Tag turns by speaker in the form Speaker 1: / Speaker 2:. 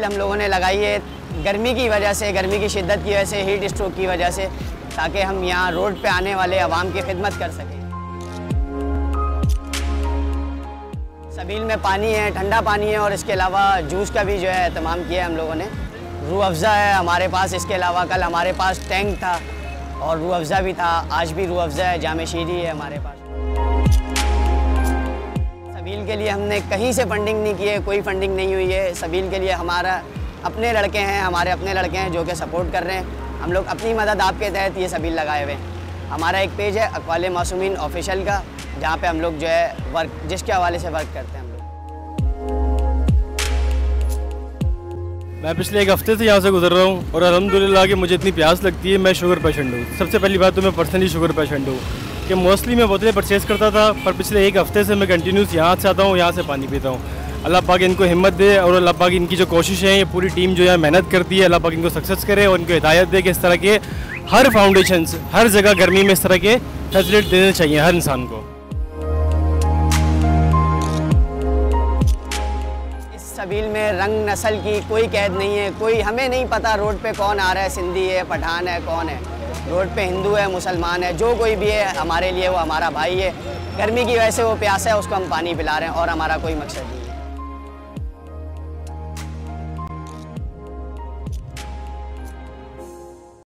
Speaker 1: सबील हम लोगों ने लगाई है गर्मी की वजह से, गर्मी की शिद्दत की वजह से, हीट स्ट्रोक की वजह से, ताकि हम यहाँ रोड पे आने वाले आवाम की खिदमत कर सकें। सबील में पानी है, ठंडा पानी है और इसके अलावा जूस का भी जो है एहतमाम किया है हम लोगों ने। रूह अफ़ज़ा है हमारे पास, इसके अलावा कल हमारे पास टैंक था और रूह अफ़ज़ा भी था, आज भी रूह अफ़ज़ा है, जामे शीरी है हमारे पास। सबील के लिए हमने कहीं से फंडिंग नहीं की है, कोई फंडिंग नहीं हुई है। सबील के लिए हमारा अपने लड़के हैं, हमारे अपने लड़के हैं जो कि सपोर्ट कर रहे हैं। हम लोग अपनी मदद आपके तहत ये सबील लगाए हुए हैं। हमारा एक पेज है अक़वाले मासूमीन ऑफिशियल का, जहाँ पे हम लोग जो है वर्क, जिसके हवाले से वर्क करते हैं हम लोग।
Speaker 2: मैं पिछले एक हफ्ते से यहाँ से गुजर रहा हूँ और अल्हम्दुलिल्लाह कि मुझे इतनी प्यास लगती है। मैं शुगर पेशेंट हूँ। सबसे पहली बात तो मैं पर्सनली शुगर पेशेंट हूँ कि मोस्टली मैं बोतलें परचेज़ करता था, पर पिछले एक हफ्ते से मैं कंटिन्यूस यहाँ से आता हूँ, यहाँ से पानी पीता हूँ। अल्लाह पाक इनको हिम्मत दे और अल्लाह पाक इनकी जो कोशिशें हैं, ये पूरी टीम जो है मेहनत करती है, अल्लाह पाक इनको सक्सेस करे और इनको हिदायत दे कि इस तरह के हर फाउंडेशंस हर जगह गर्मी में इस तरह के फैसिलिटी देने चाहिए हर इंसान को।
Speaker 1: सबील में रंग नस्ल की कोई कैद नहीं है, कोई हमें नहीं पता रोड पे कौन आ रहा है, सिंधी है, पठान है, कौन है। रोड पे हिंदू है, मुसलमान है, जो कोई भी है हमारे लिए वो हमारा भाई है। गर्मी की वजह से वो प्यासा है, उसको हम पानी पिला रहे हैं और हमारा कोई मकसद नहीं है।